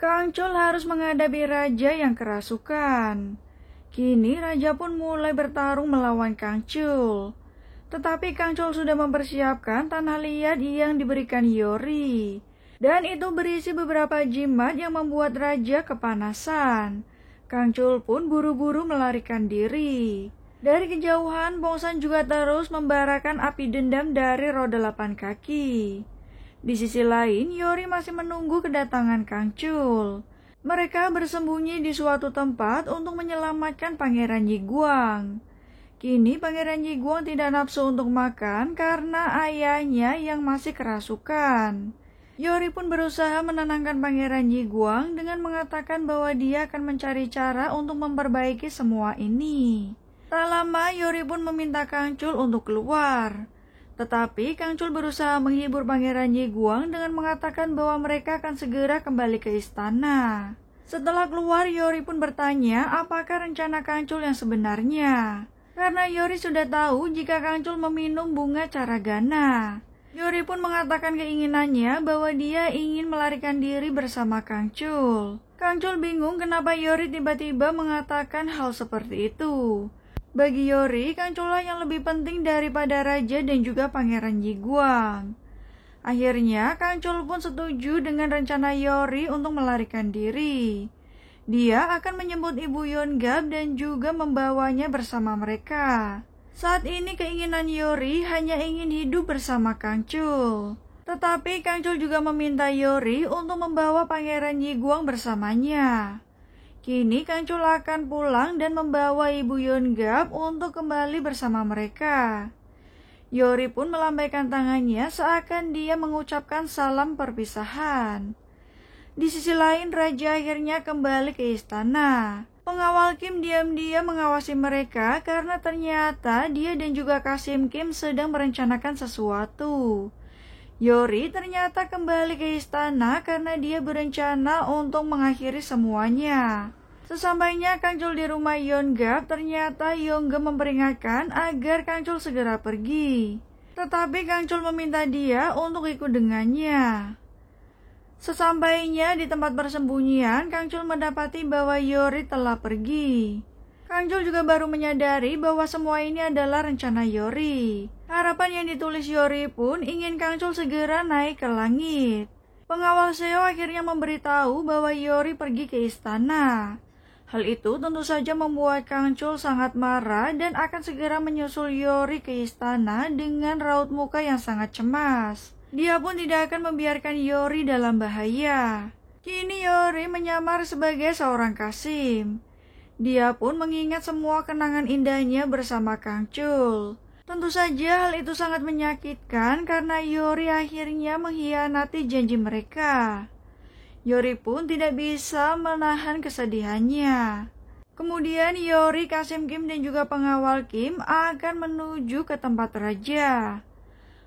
Kangcul harus menghadapi raja yang kerasukan. Kini raja pun mulai bertarung melawan Kangcul. Tetapi Kangcul sudah mempersiapkan tanah liat yang diberikan Iori. Dan itu berisi beberapa jimat yang membuat raja kepanasan. Kangcul pun buru-buru melarikan diri. Dari kejauhan, Bongsan juga terus membarakan api dendam dari roda 8 kaki. Di sisi lain, Iori masih menunggu kedatangan Kangcul. Mereka bersembunyi di suatu tempat untuk menyelamatkan Pangeran Yiguang. Kini Pangeran Yiguang tidak nafsu untuk makan karena ayahnya yang masih kerasukan. Iori pun berusaha menenangkan Pangeran Yiguang dengan mengatakan bahwa dia akan mencari cara untuk memperbaiki semua ini. Tak lama Iori pun meminta Kangcul untuk keluar. Tetapi Kangcul berusaha menghibur Pangeran Yiguang dengan mengatakan bahwa mereka akan segera kembali ke istana. Setelah keluar, Iori pun bertanya apakah rencana Kangcul yang sebenarnya. Karena Iori sudah tahu jika Kangcul meminum bunga caragana. Iori pun mengatakan keinginannya bahwa dia ingin melarikan diri bersama Kangcul. Kangcul bingung kenapa Iori tiba-tiba mengatakan hal seperti itu. Bagi Iori, Kangcul yang lebih penting daripada raja dan juga Pangeran Yiguang. Akhirnya, Kangcul pun setuju dengan rencana Iori untuk melarikan diri. Dia akan menjemput Ibu Yongab dan juga membawanya bersama mereka. Saat ini keinginan Iori hanya ingin hidup bersama Kangcul. Tetapi Kangcul juga meminta Iori untuk membawa Pangeran Yiguang bersamanya. Kini Kangcul akan pulang dan membawa Ibu Yongab untuk kembali bersama mereka. Iori pun melambaikan tangannya seakan dia mengucapkan salam perpisahan. Di sisi lain, raja akhirnya kembali ke istana. Pengawal Kim diam-diam mengawasi mereka karena ternyata dia dan juga Kasim Kim sedang merencanakan sesuatu. Iori ternyata kembali ke istana karena dia berencana untuk mengakhiri semuanya. Sesampainya Kangcul di rumah Yongab, ternyata Yongab memperingatkan agar Kangcul segera pergi. Tetapi Kangcul meminta dia untuk ikut dengannya. Sesampainya di tempat persembunyian, Kangcul mendapati bahwa Iori telah pergi. Kangcul juga baru menyadari bahwa semua ini adalah rencana Iori. Harapan yang ditulis Iori pun ingin Kangcul segera naik ke langit. Pengawal Seo akhirnya memberitahu bahwa Iori pergi ke istana. Hal itu tentu saja membuat Kangcul sangat marah dan akan segera menyusul Iori ke istana dengan raut muka yang sangat cemas. Dia pun tidak akan membiarkan Iori dalam bahaya. Kini Iori menyamar sebagai seorang Kasim. Dia pun mengingat semua kenangan indahnya bersama Kangcul. Tentu saja hal itu sangat menyakitkan karena Iori akhirnya mengkhianati janji mereka. Iori pun tidak bisa menahan kesedihannya. Kemudian Iori, Kasim Kim dan juga pengawal Kim akan menuju ke tempat raja.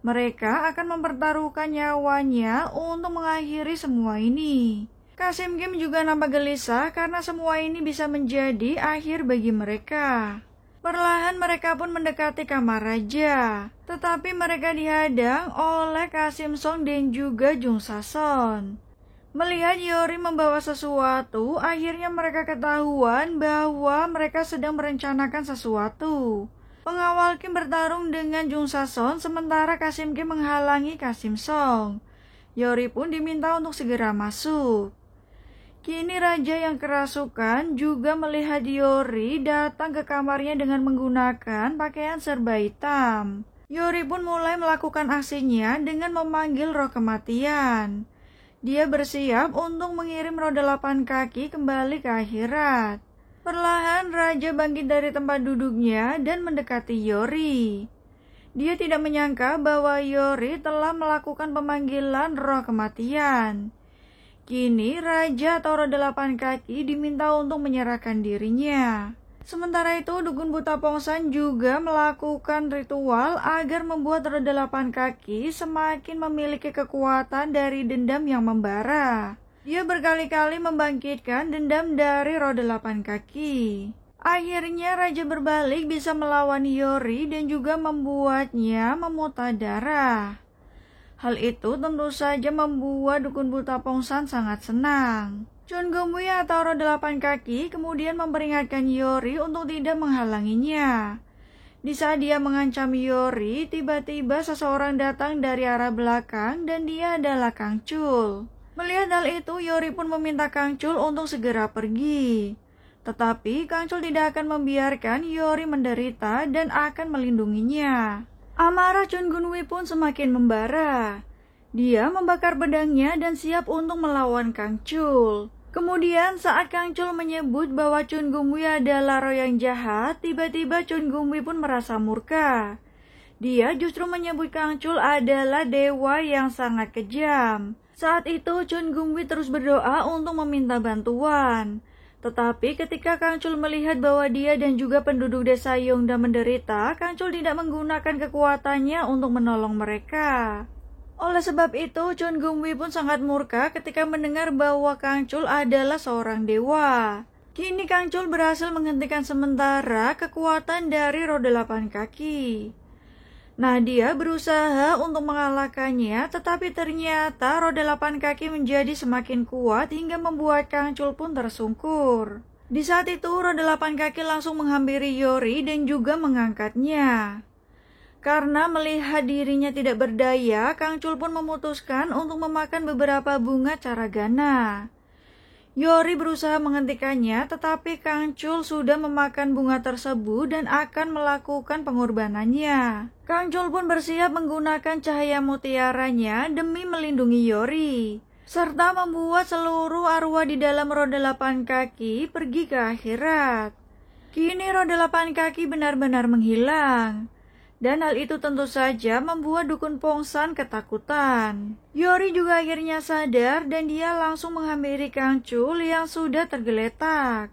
Mereka akan mempertaruhkan nyawanya untuk mengakhiri semua ini. Kasim Kim juga nampak gelisah karena semua ini bisa menjadi akhir bagi mereka. Perlahan mereka pun mendekati kamar raja. Tetapi mereka dihadang oleh Kasim Song dan juga Jung Sason. Melihat Iori membawa sesuatu, akhirnya mereka ketahuan bahwa mereka sedang merencanakan sesuatu. Pengawal Kim bertarung dengan Jung Sason, sementara Kasim Kim menghalangi Kasim Song. Iori pun diminta untuk segera masuk. Kini raja yang kerasukan juga melihat Iori datang ke kamarnya dengan menggunakan pakaian serba hitam. Iori pun mulai melakukan aksinya dengan memanggil roh kematian. Dia bersiap untuk mengirim roda 8 kaki kembali ke akhirat. Perlahan raja bangkit dari tempat duduknya dan mendekati Iori. Dia tidak menyangka bahwa Iori telah melakukan pemanggilan roh kematian. Kini raja atau roda 8 kaki diminta untuk menyerahkan dirinya. Sementara itu dukun buta Pongsan juga melakukan ritual agar membuat roda 8 kaki semakin memiliki kekuatan dari dendam yang membara. Dia berkali-kali membangkitkan dendam dari roda 8 kaki. Akhirnya raja berbalik bisa melawan Iori dan juga membuatnya memuntah darah. Hal itu tentu saja membuat dukun buta Pongsan sangat senang. Chun Gum-wi atau roh 8 kaki kemudian memperingatkan Yori untuk tidak menghalanginya. Di saat dia mengancam Yori, tiba-tiba seseorang datang dari arah belakang dan dia adalah Kang Chul. Melihat hal itu, Yori pun meminta Kang Chul untuk segera pergi. Tetapi Kang Chul tidak akan membiarkan Yori menderita dan akan melindunginya. Amarah Chun Gun-wi pun semakin membara. Dia membakar pedangnya dan siap untuk melawan Kang Chul. Kemudian saat Kang Chul menyebut bahwa Chun Gum-wi adalah roh yang jahat, tiba-tiba Chun Gum-wi pun merasa murka. Dia justru menyebut Kang Chul adalah dewa yang sangat kejam. Saat itu Chun Gum-wi terus berdoa untuk meminta bantuan. Tetapi ketika Kang Chul melihat bahwa dia dan juga penduduk desa Yongdam menderita, Kang Chul tidak menggunakan kekuatannya untuk menolong mereka. Oleh sebab itu, Chun Gum-wi pun sangat murka ketika mendengar bahwa Kang Chul adalah seorang dewa. Kini Kang Chul berhasil menghentikan sementara kekuatan dari roh 8 kaki. Nah, dia berusaha untuk mengalahkannya, tetapi ternyata roh 8 kaki menjadi semakin kuat hingga membuat Kang Chul pun tersungkur. Di saat itu, roh 8 kaki langsung menghampiri Yori dan juga mengangkatnya. Karena melihat dirinya tidak berdaya, Kang Chul pun memutuskan untuk memakan beberapa bunga caragana. Yori berusaha menghentikannya, tetapi Kang Chul sudah memakan bunga tersebut dan akan melakukan pengorbanannya. Kang Chul pun bersiap menggunakan cahaya mutiaranya demi melindungi Yori, serta membuat seluruh arwah di dalam roh 8 kaki pergi ke akhirat. Kini roh 8 kaki benar-benar menghilang. Dan hal itu tentu saja membuat dukun Pongsan ketakutan. Yori juga akhirnya sadar dan dia langsung menghampiri Kang Chul yang sudah tergeletak.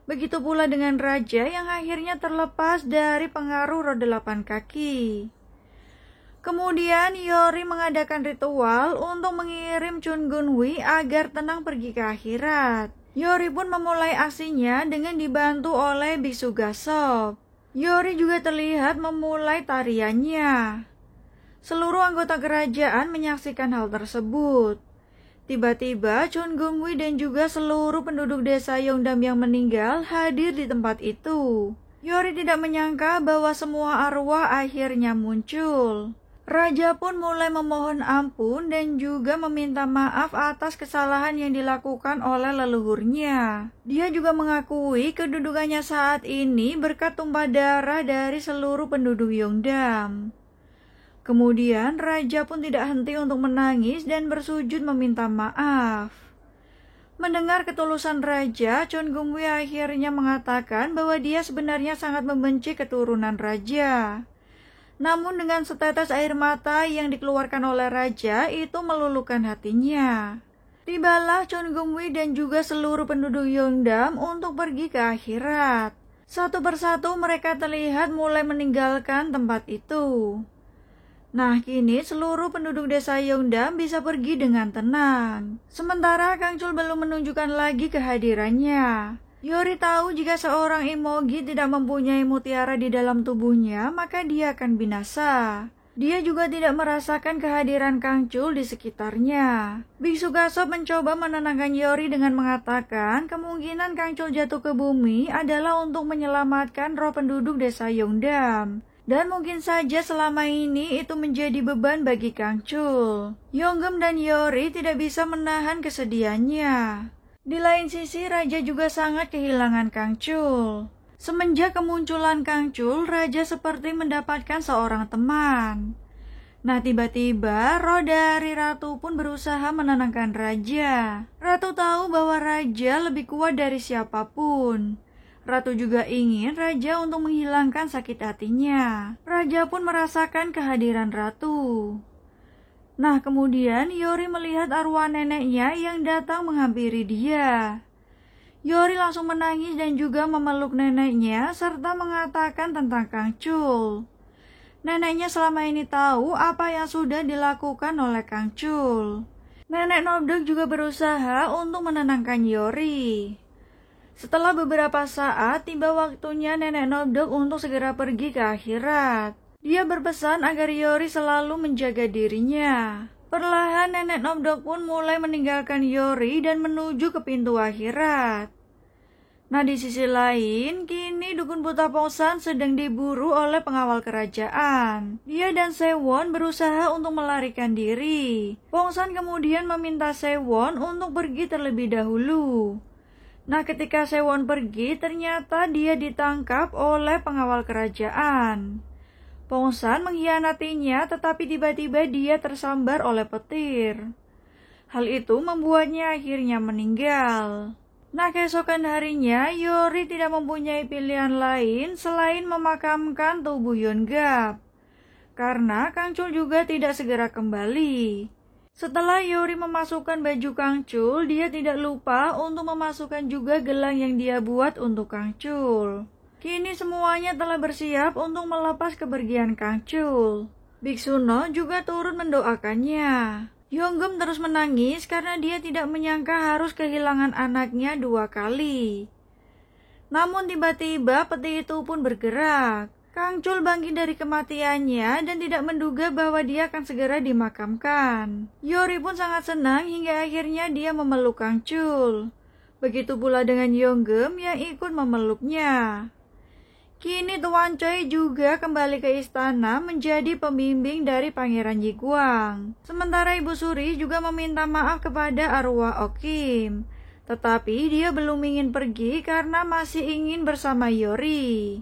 Begitu pula dengan raja yang akhirnya terlepas dari pengaruh roh 8 kaki. Kemudian Yori mengadakan ritual untuk mengirim Chun Gun-wi agar tenang pergi ke akhirat. Yori pun memulai aksinya dengan dibantu oleh Biksu Gasop. Yori juga terlihat memulai tariannya. Seluruh anggota kerajaan menyaksikan hal tersebut. Tiba-tiba Chun Gum-wi dan juga seluruh penduduk desa Yongdam yang meninggal hadir di tempat itu. Yori tidak menyangka bahwa semua arwah akhirnya muncul. Raja pun mulai memohon ampun dan juga meminta maaf atas kesalahan yang dilakukan oleh leluhurnya. Dia juga mengakui kedudukannya saat ini berkat tumpah darah dari seluruh penduduk Yongdam. Kemudian raja pun tidak henti untuk menangis dan bersujud meminta maaf. Mendengar ketulusan raja, Chun Gum-wi akhirnya mengatakan bahwa dia sebenarnya sangat membenci keturunan raja. Namun dengan setetes air mata yang dikeluarkan oleh raja itu meluluhkan hatinya. Tibalah Chun Gum-wi dan juga seluruh penduduk Yongdam untuk pergi ke akhirat. Satu persatu mereka terlihat mulai meninggalkan tempat itu. Nah, kini seluruh penduduk desa Yongdam bisa pergi dengan tenang. Sementara Kang Chul belum menunjukkan lagi kehadirannya. Yori tahu jika seorang Imogi tidak mempunyai mutiara di dalam tubuhnya, maka dia akan binasa. Dia juga tidak merasakan kehadiran Kang Chul di sekitarnya. Biksu Gasop mencoba menenangkan Yori dengan mengatakan kemungkinan Kang Chul jatuh ke bumi adalah untuk menyelamatkan roh penduduk desa Yongdam. Dan mungkin saja selama ini itu menjadi beban bagi Kang Chul. Yonggem dan Yori tidak bisa menahan kesedihannya. Di lain sisi, raja juga sangat kehilangan Kang Chul. Semenjak kemunculan Kang Chul, raja seperti mendapatkan seorang teman. Nah, tiba-tiba roh dari ratu pun berusaha menenangkan raja. Ratu tahu bahwa raja lebih kuat dari siapapun. Ratu juga ingin raja untuk menghilangkan sakit hatinya. Raja pun merasakan kehadiran ratu. Nah, kemudian Yori melihat arwah neneknya yang datang menghampiri dia. Yori langsung menangis dan juga memeluk neneknya serta mengatakan tentang Kang Chul. Neneknya selama ini tahu apa yang sudah dilakukan oleh Kang Chul. Nenek Nobdok juga berusaha untuk menenangkan Yori. Setelah beberapa saat, tiba waktunya Nenek Nobdok untuk segera pergi ke akhirat. Dia berpesan agar Yori selalu menjaga dirinya. Perlahan nenek Nomdok pun mulai meninggalkan Yori dan menuju ke pintu akhirat. Nah, di sisi lain, kini dukun buta Pongsan sedang diburu oleh pengawal kerajaan. Dia dan Sewon berusaha untuk melarikan diri. Pongsan kemudian meminta Sewon untuk pergi terlebih dahulu. Nah, ketika Sewon pergi, ternyata dia ditangkap oleh pengawal kerajaan. Pongsan mengkhianatinya, tetapi tiba-tiba dia tersambar oleh petir. Hal itu membuatnya akhirnya meninggal. Nah, keesokan harinya, Yori tidak mempunyai pilihan lain selain memakamkan tubuh Yeongap. Karena Kang Chul juga tidak segera kembali. Setelah Yori memasukkan baju Kang Chul, dia tidak lupa untuk memasukkan juga gelang yang dia buat untuk Kang Chul. Kini semuanya telah bersiap untuk melepas kepergian Kang Chul. Biksu No juga turut mendoakannya. Yeonggum terus menangis karena dia tidak menyangka harus kehilangan anaknya 2 kali. Namun tiba-tiba peti itu pun bergerak. Kang Chul bangkit dari kematiannya dan tidak menduga bahwa dia akan segera dimakamkan. Yori pun sangat senang hingga akhirnya dia memeluk Kang Chul. Begitu pula dengan Yeonggum yang ikut memeluknya. Kini Tuan Choi juga kembali ke istana menjadi pembimbing dari Pangeran Yiguang. Sementara Ibu Suri juga meminta maaf kepada arwah Okim. Tetapi dia belum ingin pergi karena masih ingin bersama Yori.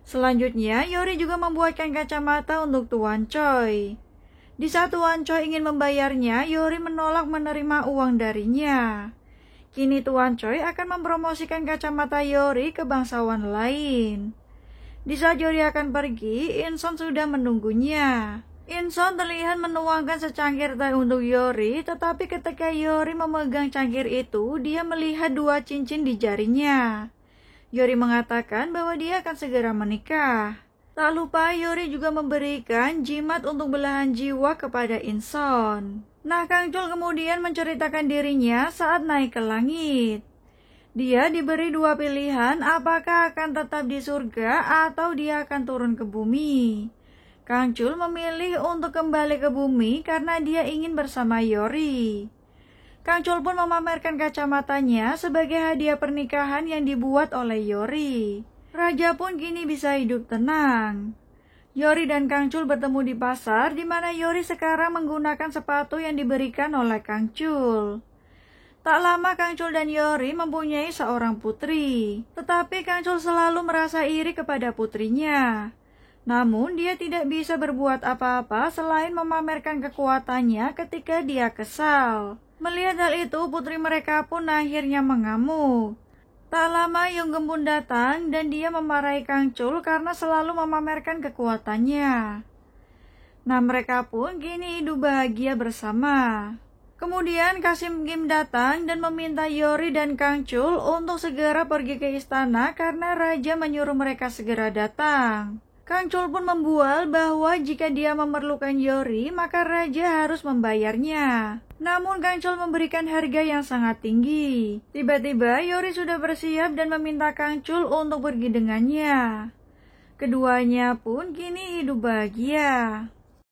Selanjutnya, Yori juga membuatkan kacamata untuk Tuan Choi. Di saat Tuan Choi ingin membayarnya, Yori menolak menerima uang darinya. Kini Tuan Choi akan mempromosikan kacamata Yori ke bangsawan lain. Di saat Yori akan pergi, Inson sudah menunggunya. Inson terlihat menuangkan secangkir teh untuk Yori, tetapi ketika Yori memegang cangkir itu, dia melihat 2 cincin di jarinya. Yori mengatakan bahwa dia akan segera menikah. Tak lupa Yori juga memberikan jimat untuk belahan jiwa kepada Inson. Nah, Kang Chul kemudian menceritakan dirinya saat naik ke langit. Dia diberi 2 pilihan apakah akan tetap di surga atau dia akan turun ke bumi. Kang Chul memilih untuk kembali ke bumi karena dia ingin bersama Yori. Kang Chul pun memamerkan kacamatanya sebagai hadiah pernikahan yang dibuat oleh Yori. Raja pun kini bisa hidup tenang. Yori dan Kang Chul bertemu di pasar, di mana Yori sekarang menggunakan sepatu yang diberikan oleh Kang Chul. Tak lama Kang Chul dan Yori mempunyai seorang putri, tetapi Kang Chul selalu merasa iri kepada putrinya. Namun dia tidak bisa berbuat apa-apa selain memamerkan kekuatannya ketika dia kesal. Melihat hal itu, putri mereka pun akhirnya mengamuk. Tak lama Yeonggum pun datang dan dia memarahi Kang Chul karena selalu memamerkan kekuatannya. Nah, mereka pun kini hidup bahagia bersama. Kemudian Kasim Kim datang dan meminta Yori dan Kang Chul untuk segera pergi ke istana karena raja menyuruh mereka segera datang. Kang Chul pun membual bahwa jika dia memerlukan Yori, maka raja harus membayarnya. Namun Kang Chul memberikan harga yang sangat tinggi. Tiba-tiba Yori sudah bersiap dan meminta Kang Chul untuk pergi dengannya. Keduanya pun kini hidup bahagia.